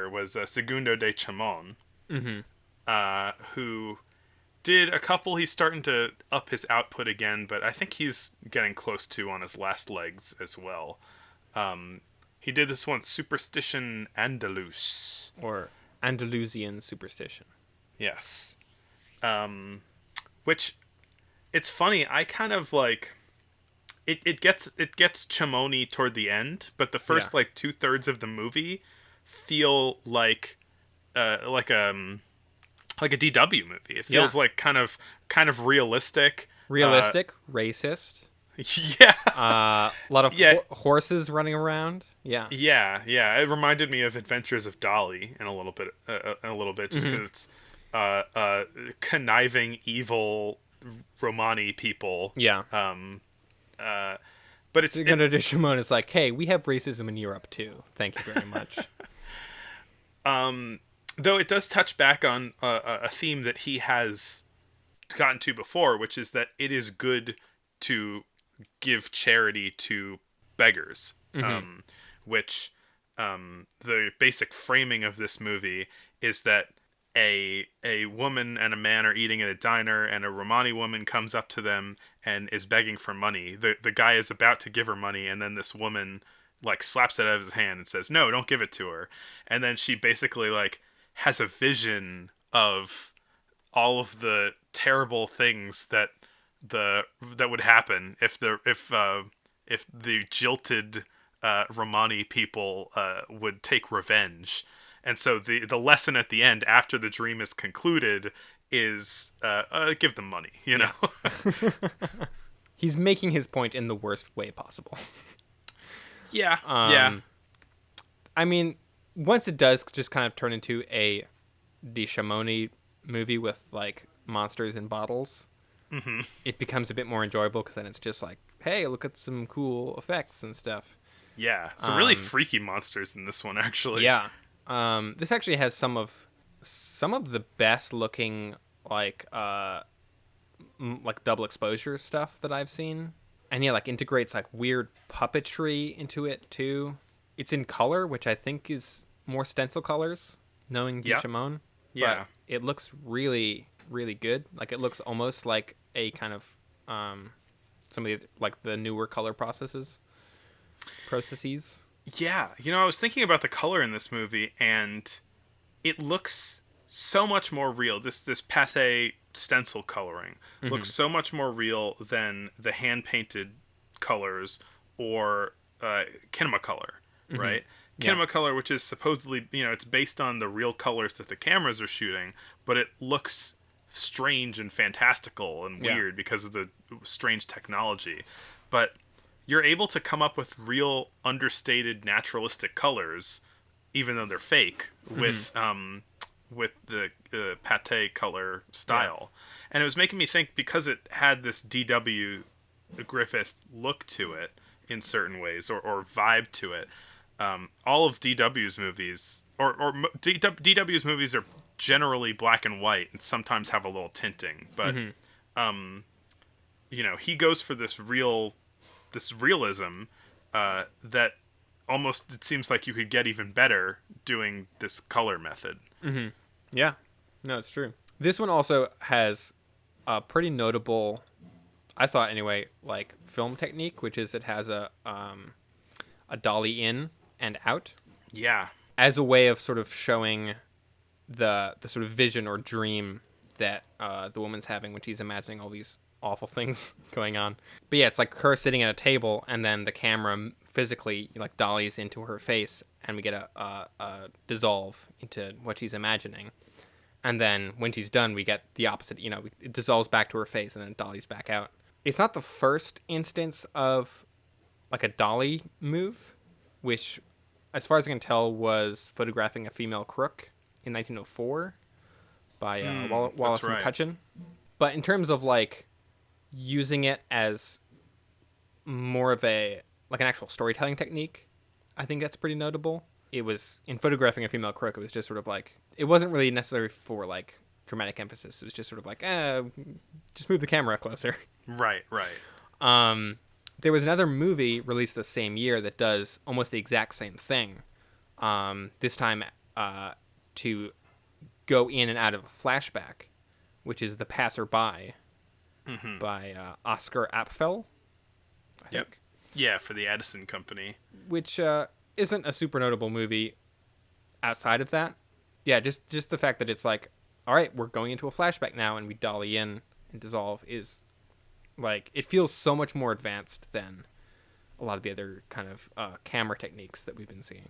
director was Segundo de Chamon, Mm-hmm. who did a couple. He's starting to up his output again, but I think he's getting close to on his last legs as well. He did this one, Superstition Andalus. Or Andalusian Superstition. Yes. Which, it's funny, I kind of like... It gets Chamoni toward the end, but the first like 2/3 of the movie feel like a DW movie. It feels like kind of realistic. Realistic, racist. Yeah. A lot of horses running around. Yeah. Yeah. It reminded me of Adventures of Dolly in a little bit, just because it's conniving, evil Romani people. Yeah. But it's Segundo de Chamon is like, hey, we have racism in Europe too. Thank you very much. Though it does touch back on a theme that he has gotten to before, which is that it is good to give charity to beggars. Which the basic framing of this movie is that a woman and a man are eating at a diner, and a Romani woman comes up to them and is begging for money. The guy is about to give her money, and then this woman like slaps it out of his hand and says, "No, don't give it to her." And then she basically like has a vision of all of the terrible things that would happen if the jilted Romani people would take revenge. And so the lesson at the end, after the dream is concluded, is give them money, you know? He's making his point in the worst way possible. Yeah. I mean, once it does just kind of turn into the Chamoni movie with like monsters in bottles, it becomes a bit more enjoyable, because then it's just like, hey, look at some cool effects and stuff. Yeah, some really freaky monsters in this one, actually. Yeah. This actually has some of the best looking like double exposure stuff that I've seen, and like integrates like weird puppetry into it too. It's in color, which I think is more stencil colors, knowing Duchamon. Yeah, but it looks really, really good. Like it looks almost like a kind of some of the like the newer color processes. Yeah, I was thinking about the color in this movie, and it looks so much more real. This Pathé stencil coloring looks so much more real than the hand-painted colors or kinema color, right? Kinema color, which is supposedly, it's based on the real colors that the cameras are shooting, but it looks strange and fantastical and weird because of the strange technology. But you're able to come up with real understated naturalistic colors, even though they're fake, with the Pathé color style. And it was making me think, because it had this D.W. Griffith look to it in certain ways, or vibe to it. All of D.W.'s movies, D.W.'s movies are generally black and white and sometimes have a little tinting, but he goes for this realism that almost, it seems like you could get even better doing this color method. Yeah, no, it's true. This one also has a pretty notable, I thought anyway, like film technique, which is it has a dolly in and out. Yeah. As a way of sort of showing the sort of vision or dream that the woman's having when she's imagining all these awful things going on. But yeah, it's like her sitting at a table, and then the camera physically like dollies into her face, and we get a dissolve into what she's imagining. And then when she's done, we get the opposite. It dissolves back to her face, and then it dollies back out. It's not the first instance of like a dolly move, which, as far as I can tell, was photographing a female crook in 1904 by Wallace McCutcheon. But in terms of like using it as more of an actual storytelling technique, I think that's pretty notable. It was, in photographing a female crook, it was just sort of like, it wasn't really necessary for like dramatic emphasis. It was just sort of like, just move the camera closer. Right. There was another movie released the same year that does almost the exact same thing. This time to go in and out of a flashback, which is The Passerby by Oscar Apfel. I think. Yeah, for the Edison Company. Which isn't a super notable movie outside of that. Yeah, just the fact that it's like, all right, we're going into a flashback now, and we dolly in and dissolve is like, it feels so much more advanced than a lot of the other kind of camera techniques that we've been seeing.